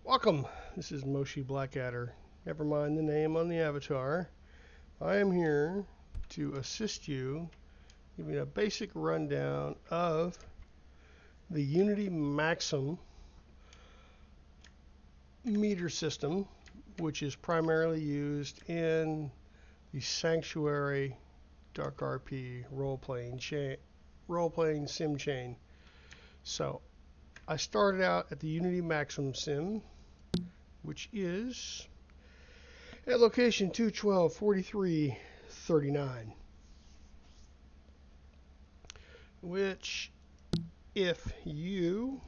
Welcome, this is Moshi Blackadder. Never mind the name on the avatar. I am here to assist you, giving a basic rundown of the Unity Maxim meter system, which is primarily used in the Sanctuary Dark RP role-playing sim chain. So I started out at the Unity Maxim sim, which is at location 212.43.39, which if you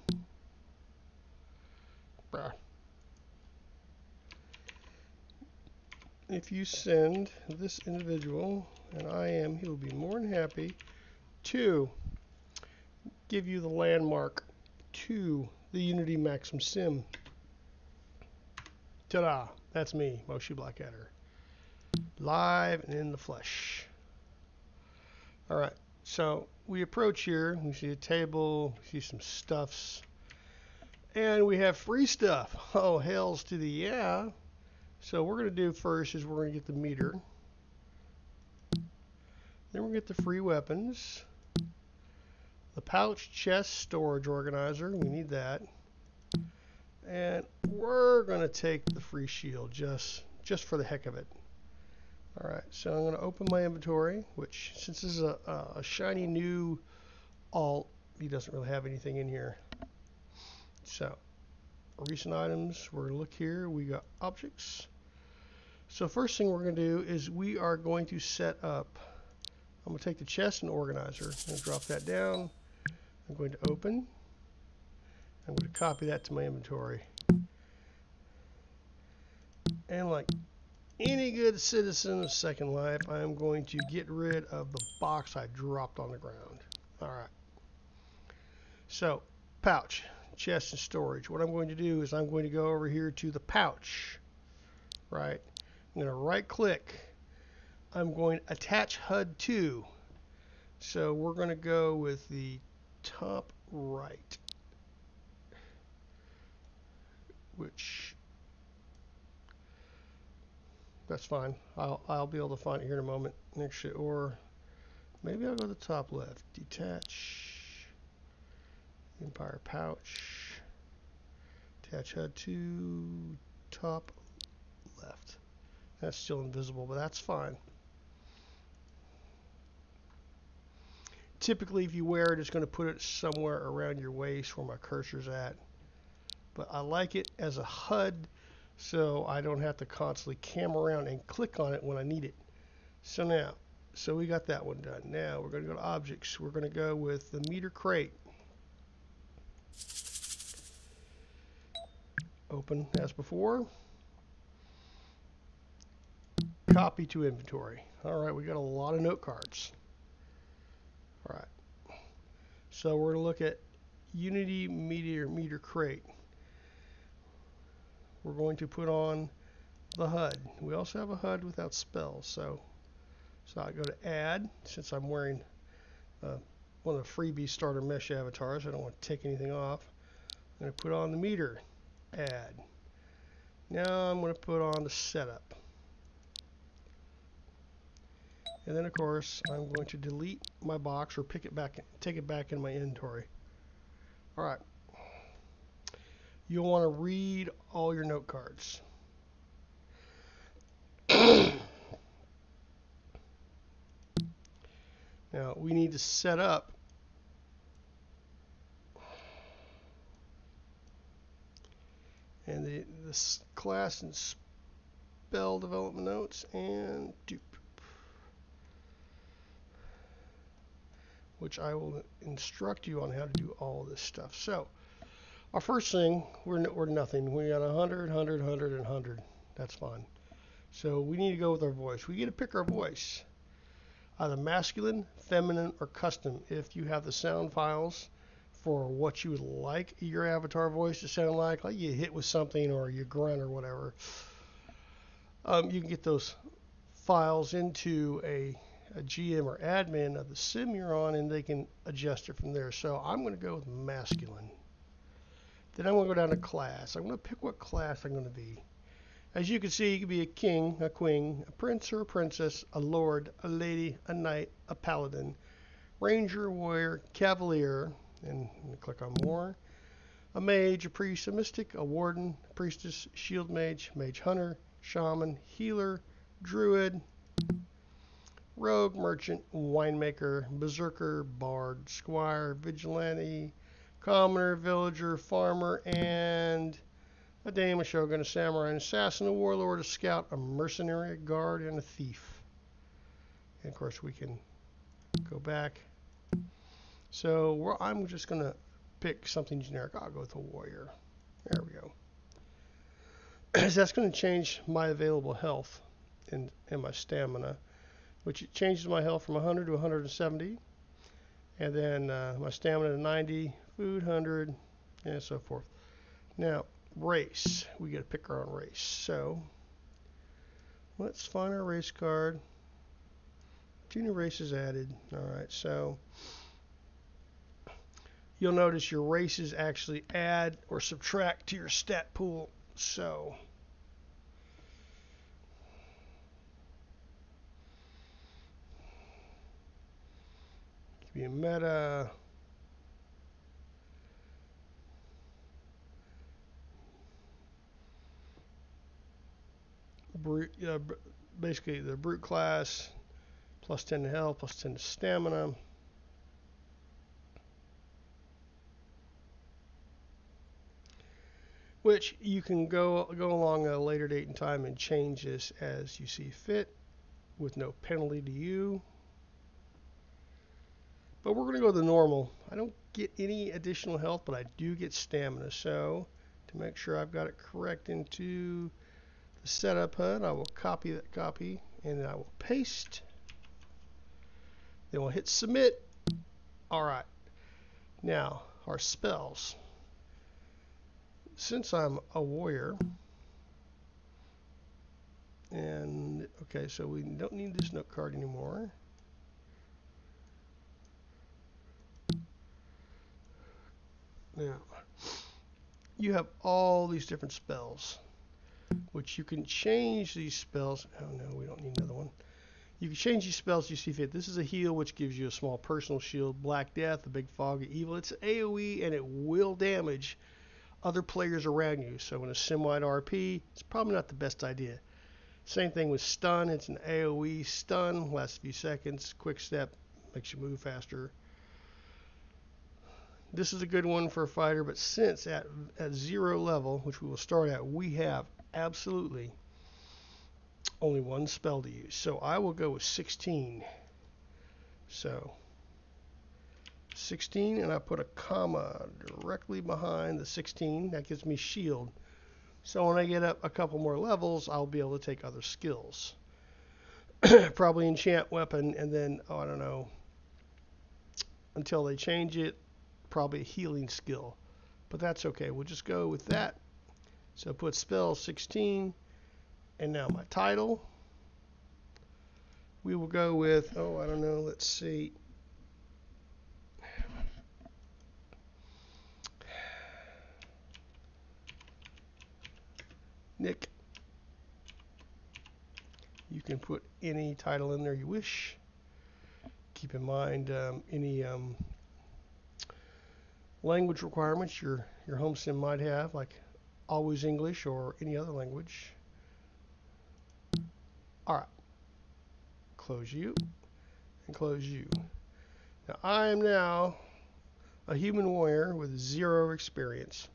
send this individual, and he will be more than happy to give you the landmark to the Unity Maxim sim. Ta-da! That's me, Moshi Blackadder, live and in the flesh. Alright, so we approach here, we see a table, we see some stuffs, and we have free stuff. Oh, hells to the yeah. So what we're going to do first is we're going to get the meter. Then we're going to get the free weapons. The pouch chest storage organizer, we need that. And we're going to take the free shield just for the heck of it. Alright, so I'm going to open my inventory, which since this is a shiny new alt, he doesn't really have anything in here. So, recent items, we're going to look here, we got objects. So first thing we're going to do is we are going to set up, I'm going to take the chest and organizer and drop that down. I'm going to open. I'm going to copy that to my inventory. And like any good citizen of Second Life, I am going to get rid of the box I dropped on the ground. Alright. So, pouch, chest and storage. What I'm going to do is I'm going to go over here to the pouch. Right. I'm going to right click. I'm going to attach HUD to. So we're going to go with the top right, which that's fine. I'll be able to find it here in a moment. Actually, or maybe I'll go to the top left. Detach Empire pouch. Attach HUD to top left. That's still invisible, but that's fine. Typically, if you wear it, it's going to put it somewhere around your waist where my cursor's at. But I like it as a HUD, so I don't have to constantly cam around and click on it when I need it. So we got that one done. Now we're going to go to objects. We're going to go with the meter crate. Open as before. Copy to inventory. Alright, we got a lot of note cards. Alright. So we're going to look at Unity meter crate. We're going to put on the HUD. We also have a HUD without spells. So I go to add, since I'm wearing one of the freebie starter mesh avatars. I don't want to take anything off. I'm going to put on the meter. Add. Now I'm going to put on the setup. And then of course I'm going to delete my box or take it back in my inventory. Alright. You'll want to read all your note cards. Now we need to set up and the class and spell development notes and dupe, which I will instruct you on how to do all this stuff. So our first thing, we're nothing. We got 100, 100, 100, and 100. That's fine. So we need to go with our voice. We get to pick our voice. Either masculine, feminine, or custom. If you have the sound files for what you would like your avatar voice to sound like you hit with something or you grunt or whatever, you can get those files into a GM or admin of the sim you're on, and they can adjust it from there. So I'm going to go with masculine. Then I'm going to go down to class. I'm going to pick what class I'm going to be. As you can see, you can be a king, a queen, a prince or a princess, a lord, a lady, a knight, a paladin, ranger, warrior, cavalier, and click on more, a mage, a priest, a mystic, a warden, a priestess, shield mage, mage hunter, shaman, healer, druid, rogue, merchant, winemaker, berserker, bard, squire, vigilante, commoner, villager, farmer, and a dame, a shogun, a samurai, an assassin, a warlord, a scout, a mercenary, a guard, and a thief. And of course we can go back. So I'm just going to pick something generic. I'll go with a warrior. There we go. So that's going to change my available health and my stamina, which it changes my health from 100 to 170. And then my stamina to 90, food 100, and so forth. Now, race. We got to pick our own race. So let's find our race card. 2 new races added. All right, so you'll notice your races actually add or subtract to your stat pool. So it could be a meta. Brute, basically the brute class, plus 10 to health, plus 10 to stamina. Which you can go along a later date and time and change this as you see fit with no penalty to you. But we're going to go to the normal. I don't get any additional health, but I do get stamina. So to make sure I've got it correct into the setup HUD, I will copy that copy and then I will paste. Then we'll hit submit. All right. Now our spells. Since I'm a warrior, and okay, so we don't need this note card anymore. Now, you have all these different spells, which you can change these spells. Oh no, we don't need another one. You can change these spells you see fit. This is a heal, which gives you a small personal shield. Black Death, a big fog of evil. It's AoE, and it will damage other players around you. So in a sim-wide RP, it's probably not the best idea. Same thing with stun. It's an AoE stun, lasts a few seconds. Quick step, makes you move faster. This is a good one for a fighter, but since at 0 level, which we will start at, we have absolutely only one spell to use. So I will go with 16. So 16, and I put a comma directly behind the 16. That gives me shield. So when I get up a couple more levels, I'll be able to take other skills. Probably enchant weapon, and then, oh, I don't know, until they change it, probably a healing skill. But that's okay. We'll just go with that. So put spell 16, and now my title. We will go with, oh, I don't know, let's see. Nick. You can put any title in there you wish. Keep in mind any language requirements your home sim might have, like always English or any other language. All right. Close you and close you. Now I am now a human warrior with 0 experience.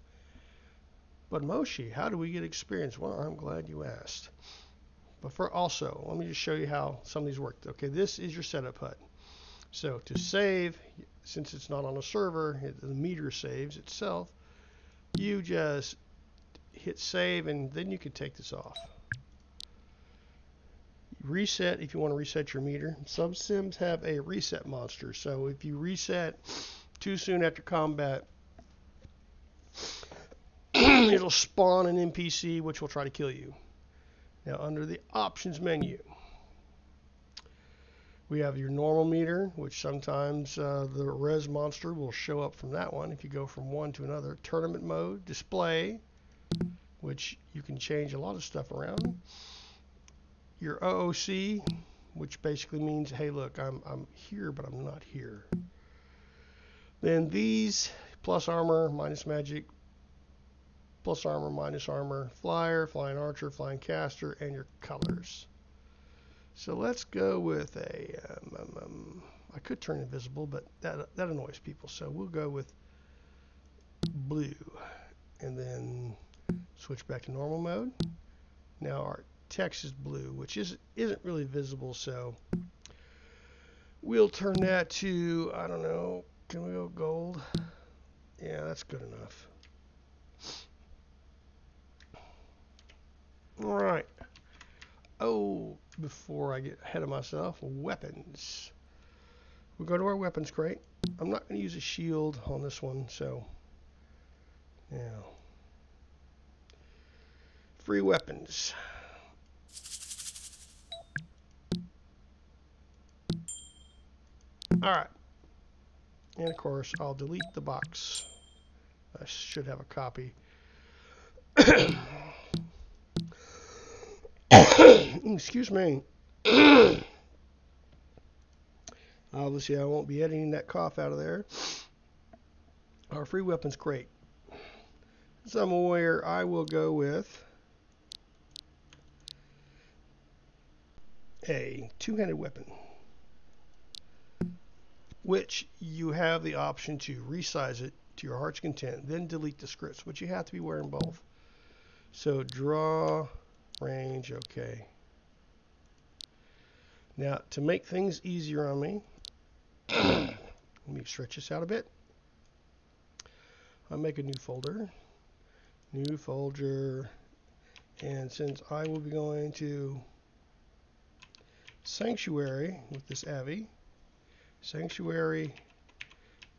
But Moshi, how do we get experience? Well, I'm glad you asked. But for also, let me just show you how some of these work. Okay, this is your setup HUD. So to save, since it's not on a server, the meter saves itself. You just hit save, and then you can take this off. Reset if you want to reset your meter. Some sims have a reset monster. So if you reset too soon after combat, it'll spawn an NPC which will try to kill you. Now under the options menu, We have your normal meter, which sometimes the res monster will show up from that one if you go from one to another. Tournament mode, display, which you can change a lot of stuff around. Your OOC, which basically means, hey, look, I'm here, but I'm not here. Then these, plus armor, minus magic, plus armor, minus armor, flyer, flying archer, flying caster, and your colors. So let's go with a, I could turn invisible, but that annoys people. So we'll go with blue, and then switch back to normal mode. Now our text is blue, which isn't really visible, so we'll turn that to, I don't know, can we go gold? Yeah, that's good enough. All right. Oh, before I get ahead of myself, weapons. We'll go to our weapons crate. I'm not going to use a shield on this one, so now free weapons. All right. And of course, I'll delete the box. I should have a copy. Excuse me. Obviously, I won't be editing that cough out of there. Our free weapons crate. Somewhere I will go with a two-handed weapon, which you have the option to resize it to your heart's content, then delete the scripts, but you have to be wearing both. So draw, range, okay. Now, to make things easier on me, let me stretch this out a bit. I'll make a new folder, and since I will be going to Sanctuary with this Avi, Sanctuary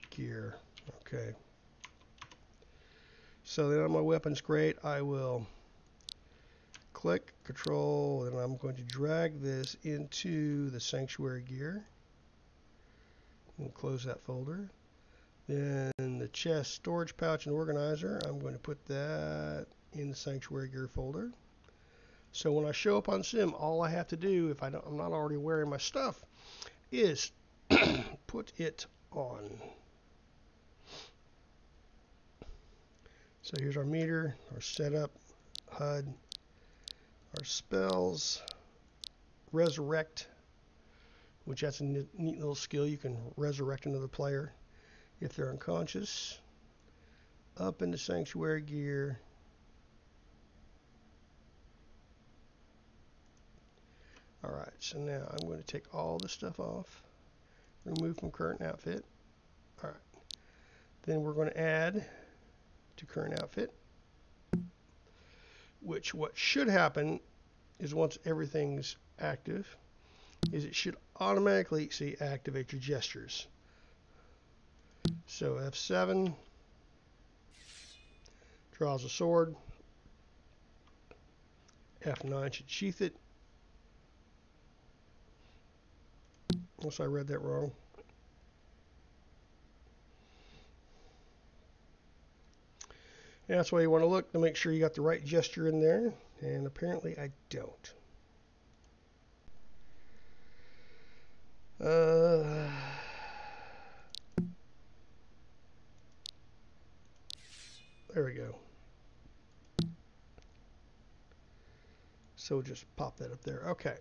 gear, okay. So then on my weapons crate, I will click Control, and I'm going to drag this into the Sanctuary gear. We'll close that folder. Then the chest, storage pouch, and organizer, I'm going to put that in the Sanctuary gear folder. So when I show up on Sim, all I have to do, if I'm not already wearing my stuff, is put it on. So here's our meter, our setup, HUD, our spells, resurrect, which that's a neat little skill. You can resurrect another player if they're unconscious. Up into Sanctuary gear. Alright, so now I'm going to take all this stuff off. Remove from current outfit. Alright. Then we're going to add to current outfit. Which what should happen is once everything's active, is it should automatically, see, activate your gestures. So F7 draws a sword. F9 should sheath it. Unless I read that wrong. And that's why you want to look to make sure you got the right gesture in there. And apparently I don't. There we go. So just pop that up there. Okay.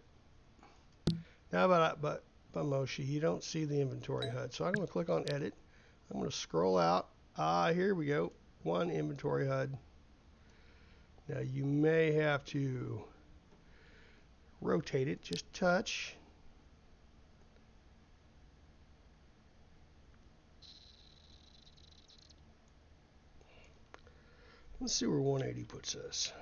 Now but Moshi, you don't see the inventory HUD. So I'm going to click on edit. I'm going to scroll out. Here we go. One inventory HUD. Now you may have to rotate it, just touch. Let's see where 180 puts us.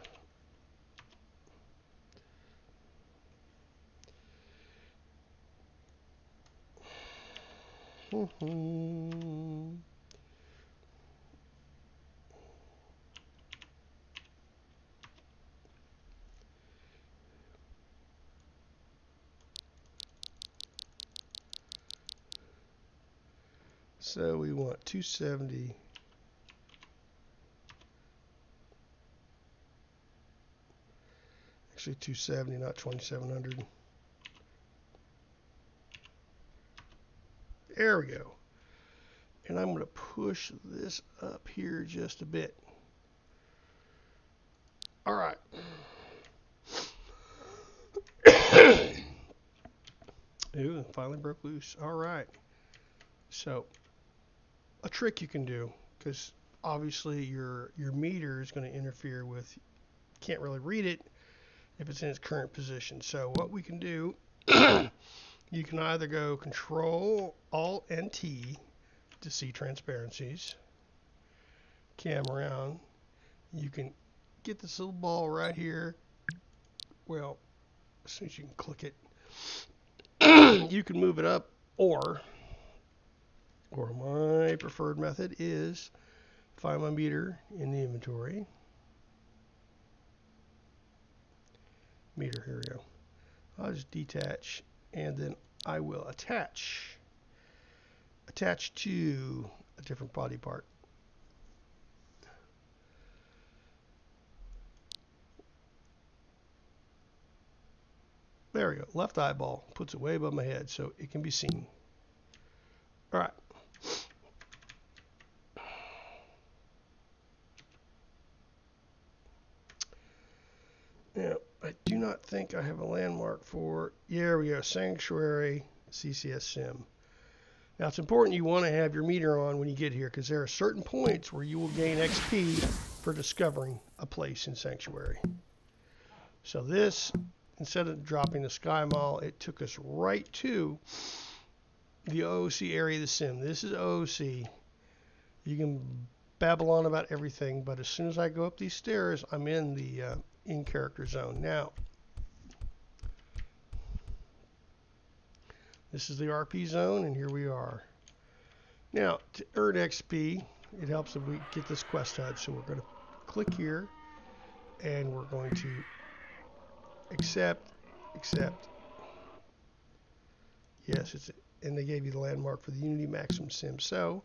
So we want 270. Actually 270, not 2700. There we go. And I'm going to push this up here just a bit. All right. Ooh, finally broke loose. All right. So, a trick you can do, because obviously your meter is going to interfere with, can't really read it if it's in its current position. So what we can do, you can either go Control Alt and T to see transparencies. Cam around. You can get this little ball right here. Well, as soon as you can click it, you can move it up, or my preferred method is find my meter in the inventory. Meter, here we go. I'll just detach, and then I will attach to a different body part. There we go. Left eyeball puts it way above my head so it can be seen. All right. Now, I do not think I have a landmark for, here we go, Sanctuary CCS Sim. Now, it's important you want to have your meter on when you get here, because there are certain points where you will gain XP for discovering a place in Sanctuary. So this, instead of dropping the Sky Mall, it took us right to the OOC area of the sim. This is OOC. You can babble on about everything, but as soon as I go up these stairs, I'm in the in-character zone. Now, this is the RP zone, and here we are. Now, to earn XP, it helps if we get this quest HUD. So we're going to click here, and we're going to accept. Yes, it's, and they gave you the landmark for the Unity Maxim sim. So,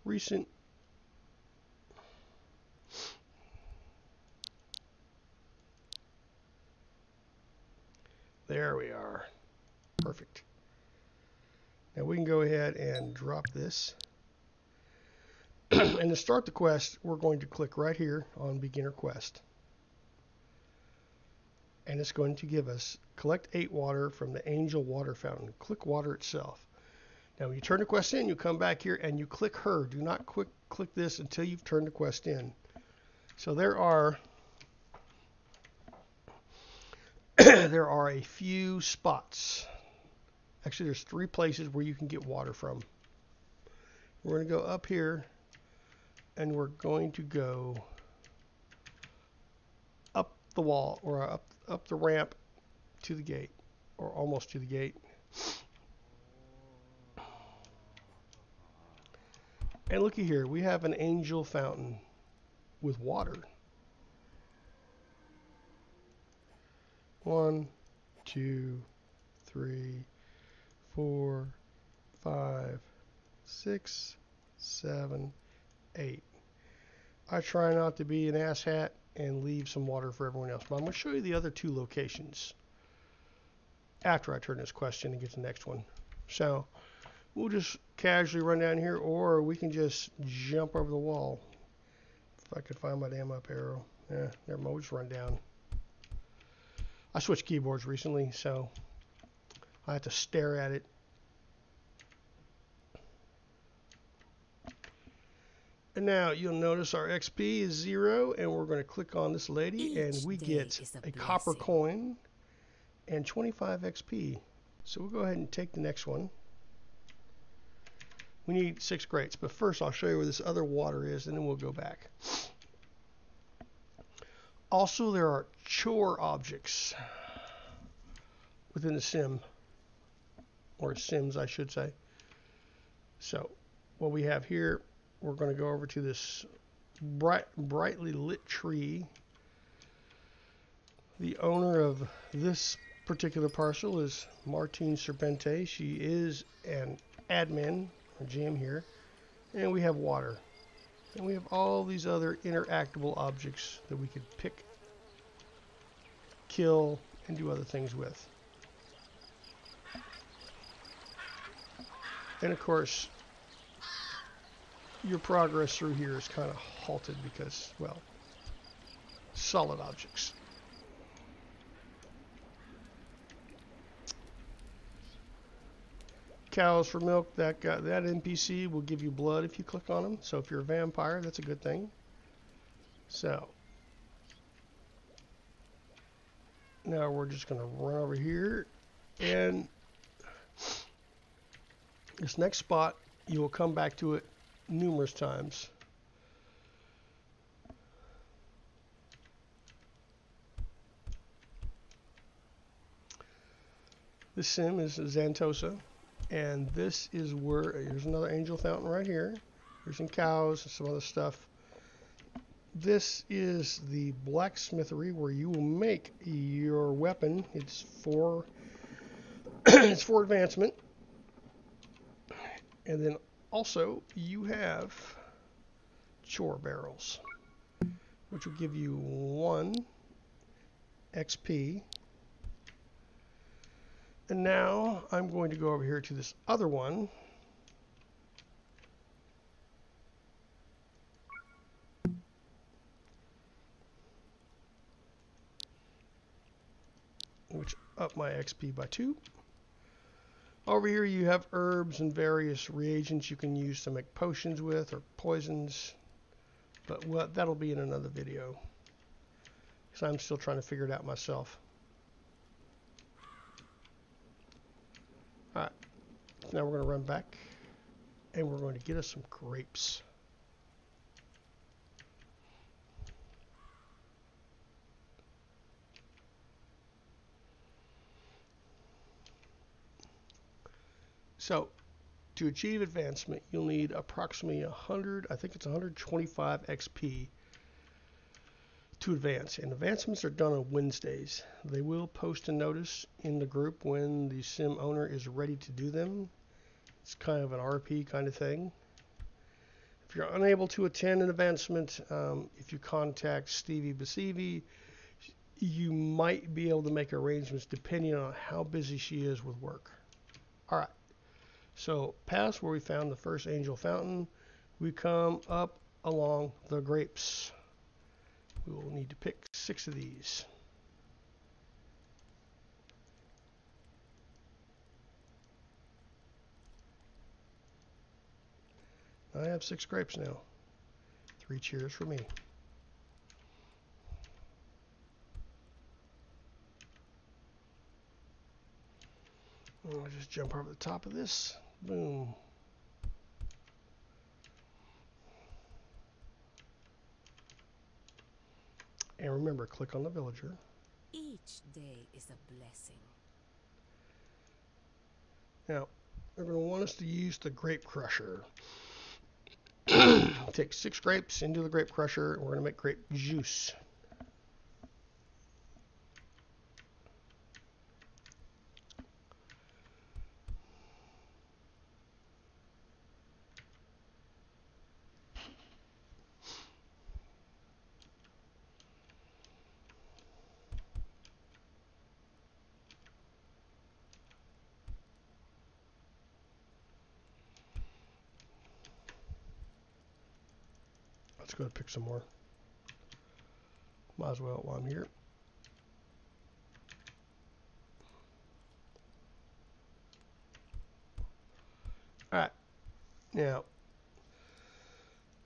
recent. There we are. Perfect. Now we can go ahead and drop this. And to start the quest, we're going to click right here on Beginner Quest. And it's going to give us collect 8 water from the Angel Water Fountain. Click water itself. Now when you turn the quest in, you come back here and you click her. Do not click this until you've turned the quest in. So there are there are a few spots. Actually, there's 3 places where you can get water from. We're going to go up here, and we're going to go up the wall, or up the ramp to the gate, or almost to the gate. And looky here, we have an angel fountain with water. 1, 2, 3, 4, 5, 6, 7, 8. I try not to be an asshat and leave some water for everyone else. But I'm going to show you the other 2 locations after I turn this question and get to the next one. So we'll just casually run down here, or we can just jump over the wall. If I could find my damn up arrow. Yeah, never mind, we'll just run down. I switched keyboards recently, so I have to stare at it. And now you'll notice our XP is 0, and we're going to click on this lady, and we get a copper coin and 25 XP. So we'll go ahead and take the next one. We need 6 grates, but first I'll show you where this other water is, and then we'll go back. Also, there are chore objects within the sim, or sims I should say. So what we have here, we're going to go over to this brightly lit tree. The owner of this particular parcel is Martine Serpente. She is an admin, a GM here. And we have water. And we have all these other interactable objects that we could pick, kill, and do other things with. And of course, your progress through here is kind of halted because, well, solid objects. Cows for milk, that NPC will give you blood if you click on them. So if you're a vampire, that's a good thing. So now we're just going to run over here, and this next spot, you will come back to it numerous times. This sim is Xantosa, and this is where, here's another angel fountain right here. Here's some cows and some other stuff. This is the blacksmithery where you will make your weapon. It's for it's for advancement. And then also you have chore barrels, which will give you 1 XP. And now I'm going to go over here to this other one. Which up my XP by 2. Over here you have herbs and various reagents you can use to make potions with, or poisons. But that'll be in another video, because I'm still trying to figure it out myself. Alright, now we're going to run back, and we're going to get us some grapes. So, to achieve advancement, you'll need approximately 100, I think it's 125 XP to advance. And advancements are done on Wednesdays. They will post a notice in the group when the sim owner is ready to do them. It's kind of an RP kind of thing. If you're unable to attend an advancement, if you contact Stevie Basivi, you might be able to make arrangements depending on how busy she is with work. Alright. So, past where we found the first angel fountain, we come up along the grapes. We will need to pick 6 of these. I have 6 grapes now. 3 cheers for me. I'll just jump over the top of this. Boom. And remember, click on the villager. Each day is a blessing. Now, they're going to want us to use the grape crusher. Take 6 grapes into the grape crusher, and we're going to make grape juice. Let's go ahead and pick some more. Might as well while I'm here. Alright, now,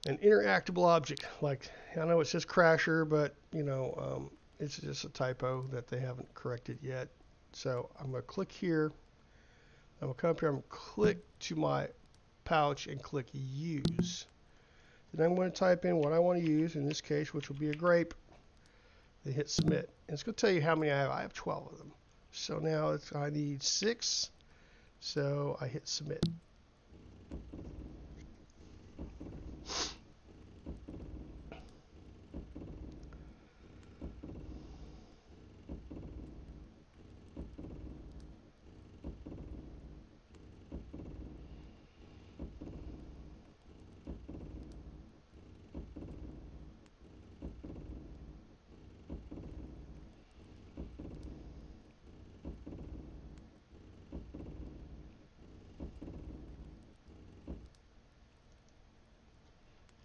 an interactable object, like, I know it says crasher, but, you know, it's just a typo that they haven't corrected yet. So, I'm going to click here, I'm going to come up here, I'm going to click to my pouch and click use. Then I'm going to type in what I want to use, in this case, which will be a grape, then hit submit. And it's going to tell you how many I have. I have 12 of them. So now I need 6, so I hit submit.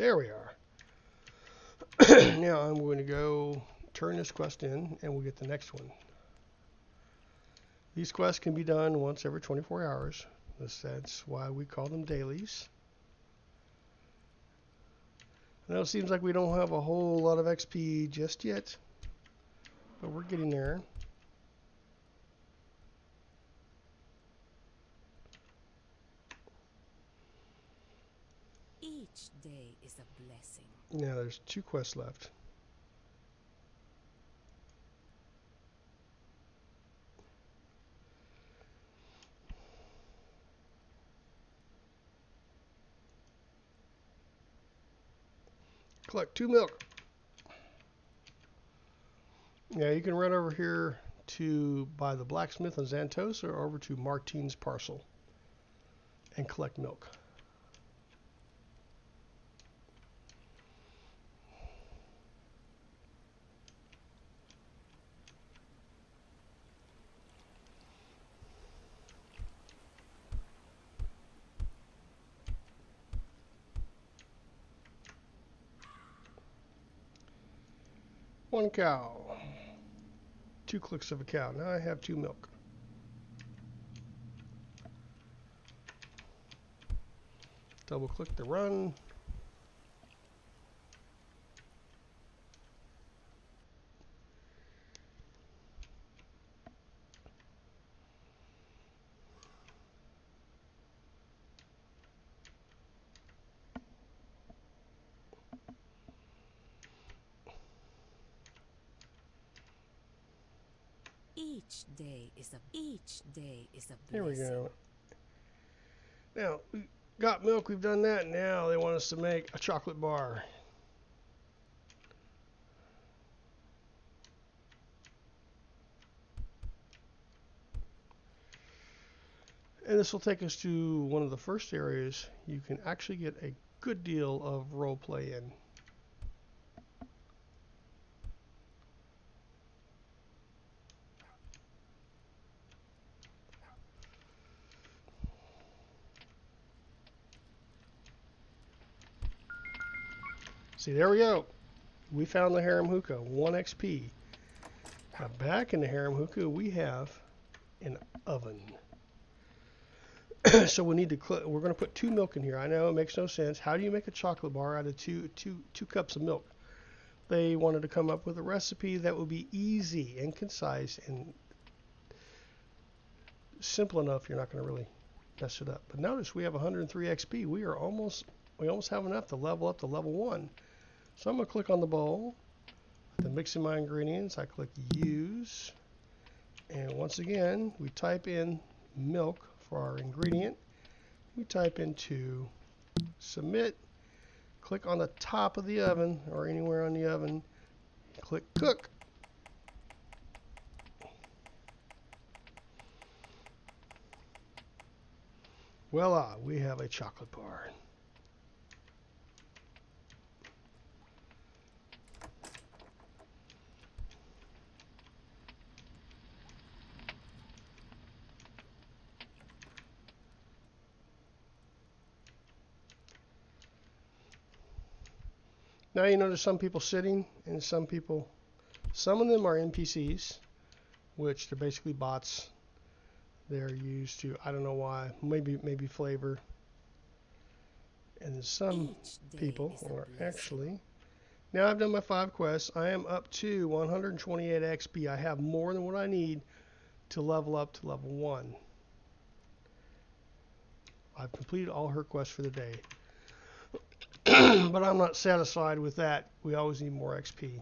There we are. Now I'm going to go turn this quest in and we'll get the next one. These quests can be done once every 24 hours. That's why we call them dailies. I know it seems like we don't have a whole lot of XP just yet, but we're getting there. Each day is a blessing. Now there's 2 quests left. Collect 2 milk. Yeah, you can run over here to by the blacksmith in Xantos or over to Martine's parcel and collect milk. One cow. 2 clicks of a cow. Now I have 2 milk. Double click to run. Each day is a blessing. Here we go. Now, we got milk, we've done that. Now they want us to make a chocolate bar. And this will take us to one of the first areas you can actually get a good deal of role play in. See, there we go. We found the harem hookah, 1 XP. Now back in the harem hookah, we have an oven. So we need to, we're going to put 2 milk in here. I know it makes no sense. How do you make a chocolate bar out of two cups of milk? They wanted to come up with a recipe that would be easy and concise and simple enough you're not going to really mess it up. But notice we have 103 XP. We almost have enough to level up to level 1. So I'm going to click on the bowl, then mix in my ingredients. I click use, and once again we type in milk for our ingredient. We type into submit, click on the top of the oven or anywhere on the oven, click cook. Voila, we have a chocolate bar. Now you notice some people sitting and some of them are NPCs, which they're basically bots. They're used to, I don't know why, maybe flavor. And then some people are actually, now I've done my 5 quests. I am up to 128 XP. I have more than what I need to level up to level 1. I've completed all her quests for the day. But I'm not satisfied with that. We always need more XP.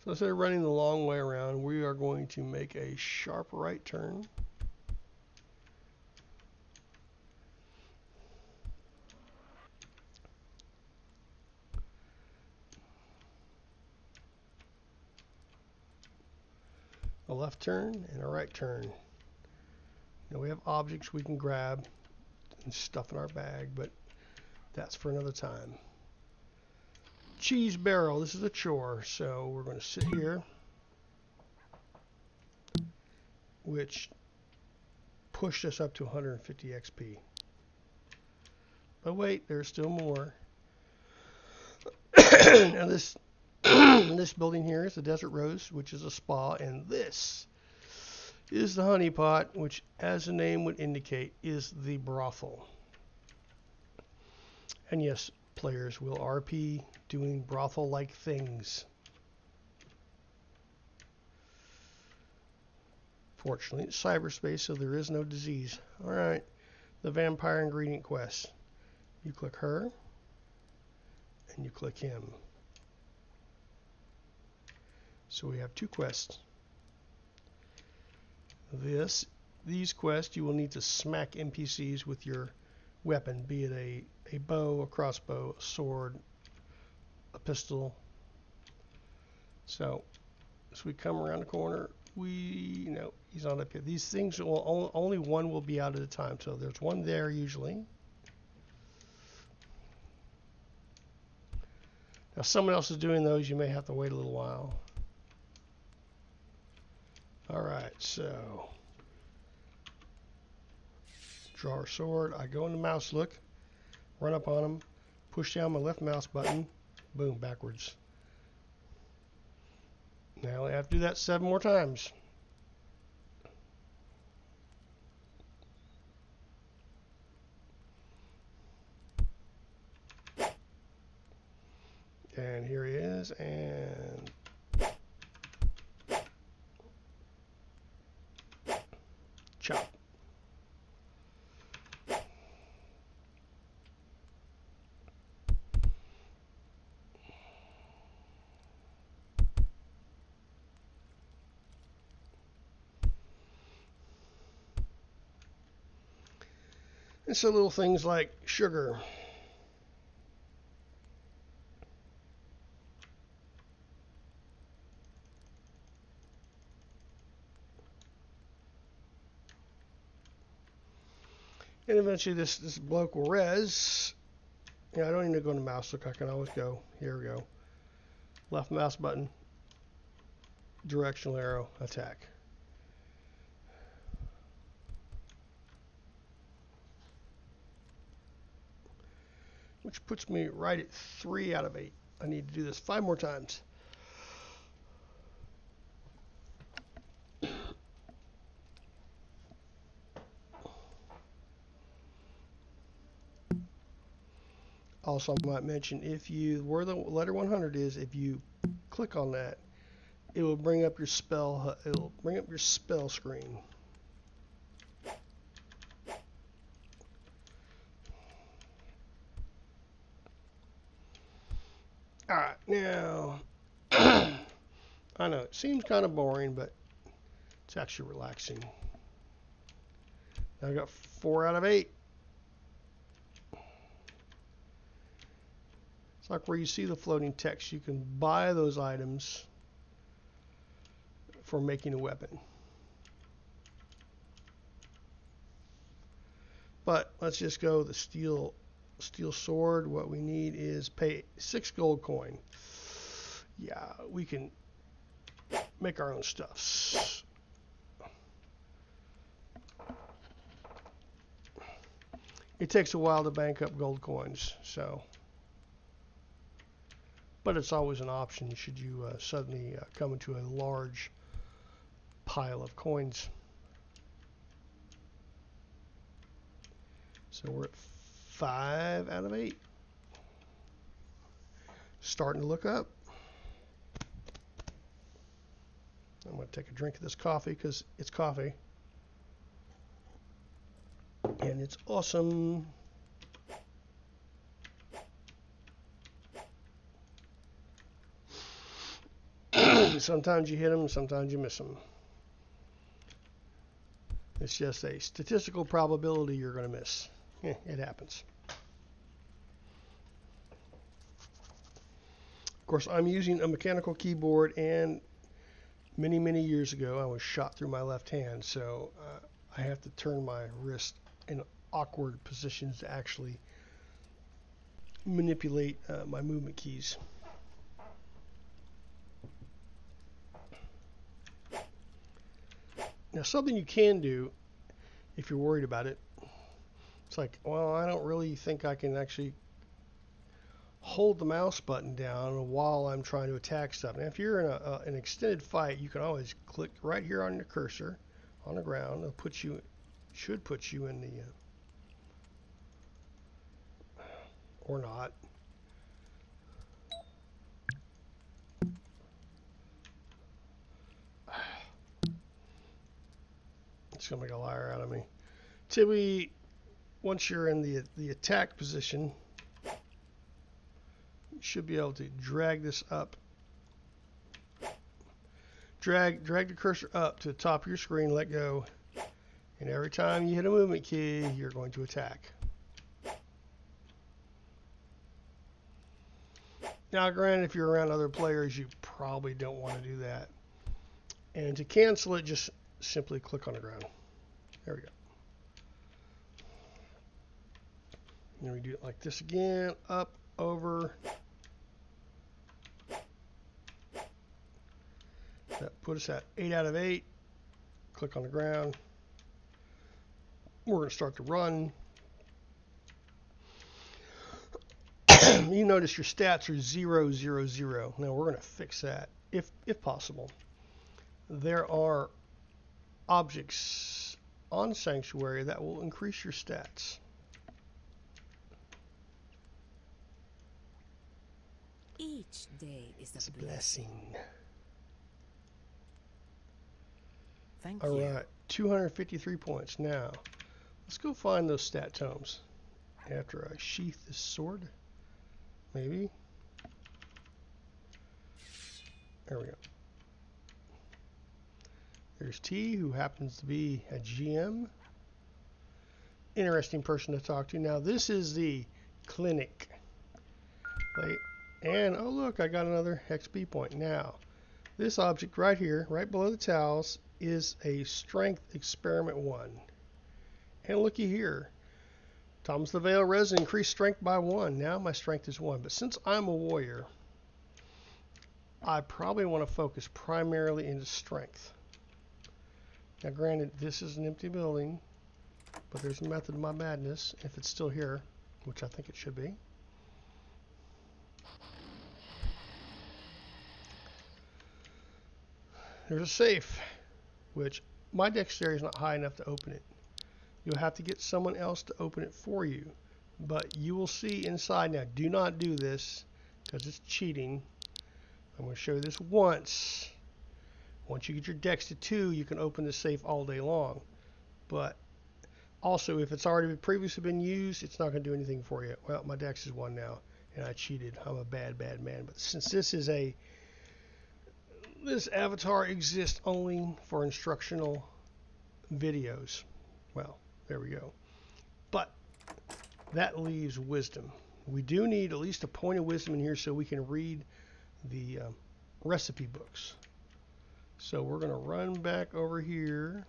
So instead of running the long way around, we are going to make a sharp right turn. A left turn and a right turn. Now we have objects we can grab and stuff in our bag, but that's for another time. Cheese barrel, this is a chore, so we're going to sit here which pushed us up to 150 XP. But wait, there's still more. Now this this building here is the Desert Rose, which is a spa, and this is the Honey Pot, which, as the name would indicate, is the brothel. And yes, players will RP doing brothel-like things. Fortunately, it's cyberspace, so there is no disease. Alright, the vampire ingredient quest. You click her, and you click him. So we have two quests. These quests, you will need to smack NPCs with your weapon, be it a bow, a crossbow, a sword, a pistol. So, as we come around the corner, he's not up here. These things will only one will be out at a time. So there's one there usually. Now, if someone else is doing those, you may have to wait a little while. All right, so draw our sword. I go into mouse look, run up on him, push down my left mouse button, boom, backwards. Now I have to do that 7 more times. And here he is, and chop. And so little things like sugar. And eventually this bloke will res. I don't need to go into mouse look. I can always go. Here we go. Left mouse button. Directional arrow. Attack. Which puts me right at 3 out of 8. I need to do this 5 more times. Also, I might mention, where the letter 100 is, if you click on that, it will bring up your spell. It'll bring up your spell screen. All right, now I know it seems kind of boring, but it's actually relaxing. Now I got 4 out of 8. It's like where you see the floating text. You can buy those items for making a weapon. But let's just go the steel sword. What we need is pay 6 gold coin. Yeah, we can make our own stuffs. It takes a while to bank up gold coins, so. But it's always an option should you suddenly come into a large pile of coins. So we're at 5 out of 8. Starting to look up. I'm going to take a drink of this coffee because it's coffee. And it's awesome. Sometimes you hit them, sometimes you miss them. It's just a statistical probability you're going to miss. It happens. Of course, I'm using a mechanical keyboard, and many years ago I was shot through my left hand, so I have to turn my wrist in awkward positions to actually manipulate my movement keys. Now, something you can do if you're worried about it, it's like, well, I don't really think I can actually hold the mouse button down while I'm trying to attack stuff. Now, if you're in an extended fight, you can always click right here on your cursor on the ground. It'll should put you in the, or not. It's gonna make a liar out of me. Typically, once you're in the attack position, you should be able to drag this up. Drag the cursor up to the top of your screen, let go, and every time you hit a movement key, you're going to attack. Now, granted, if you're around other players, you probably don't want to do that. And to cancel it, just simply click on the ground. There we go. And we do it like this again, up, over. That put us at 8 out of 8. Click on the ground. We're going to start to run. You notice your stats are 0, 0, 0. Now we're going to fix that if possible. There are objects on Sanctuary that will increase your stats. Each day is It's a a blessing. blessing. Thank All you. right, 253 points. Now, let's go find those stat tomes. After I sheath this sword, maybe. There we go. There's T, who happens to be a GM. Interesting person to talk to. Now, this is the clinic. And, oh look, I got another XP point. Now, this object right here, right below the towels, is a Strength Experiment 1. And looky here. Thomas the Veil Resin increased strength by 1. Now my strength is 1. But since I'm a warrior, I probably want to focus primarily into strength. Now granted, this is an empty building, but there's a method of my madness, if it's still here, which I think it should be. There's a safe, which my dexterity is not high enough to open it. You'll have to get someone else to open it for you. But you will see inside. Now, do not do this because it's cheating. I'm going to show you this once. Once you get your dex to 2, you can open the safe all day long. But also, if it's already previously been used, it's not going to do anything for you. Well, my dex is 1 now, and I cheated. I'm a bad man. But since this avatar exists only for instructional videos, well, there we go. But that leaves wisdom. We do need at least a point of wisdom in here so we can read the recipe books. So we're going to run back over here.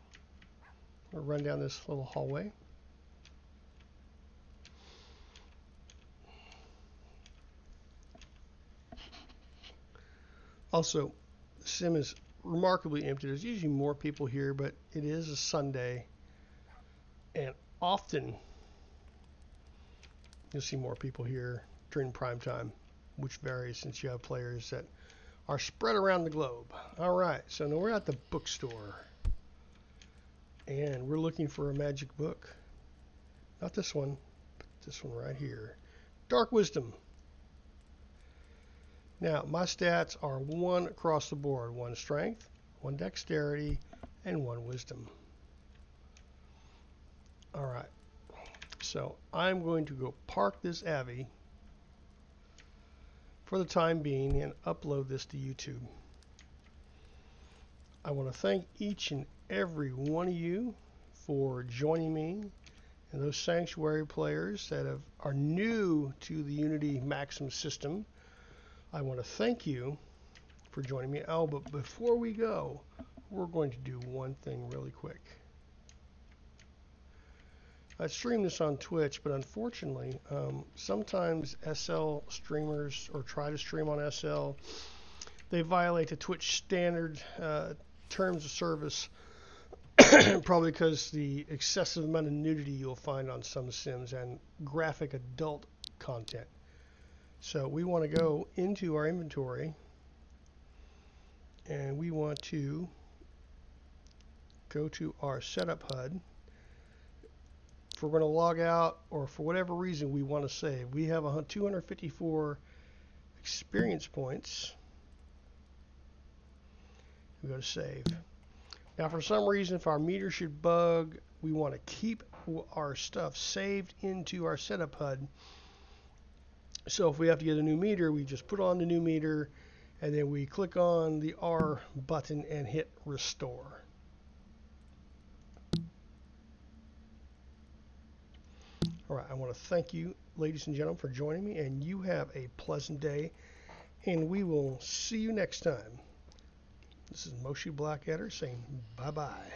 We'll run down this little hallway. Also, the sim is remarkably empty. There's usually more people here, but it is a Sunday. And often you'll see more people here during prime time, which varies since you have players that are spread around the globe. All right, so now we're at the bookstore. And we're looking for a magic book. Not this one, but this one right here. Dark Wisdom. Now, my stats are 1 across the board. 1 strength, 1 dexterity, and 1 wisdom. All right. So I'm going to go park this Avi for the time being and upload this to YouTube. I want to thank each and every one of you for joining me, and those Sanctuary players that are new to the Unity Maxim system. I want to thank you for joining me. Oh, but before we go, we're going to do one thing really quick. I stream this on Twitch, but unfortunately, sometimes SL streamers, or try to stream on SL, they violate the Twitch standard terms of service Probably because the excessive amount of nudity you'll find on some Sims and graphic adult content. So we want to go into our inventory and we want to go to our setup HUD. If we're going to log out or for whatever reason we want to save, we have 254 experience points. We go to save. Now for some reason, if our meter should bug, we want to keep our stuff saved into our setup HUD. So if we have to get a new meter, we just put on the new meter and then we click on the R button and hit restore. All right, I want to thank you, ladies and gentlemen, for joining me, and you have a pleasant day, and we will see you next time. This is Moshi Blackadder saying bye-bye.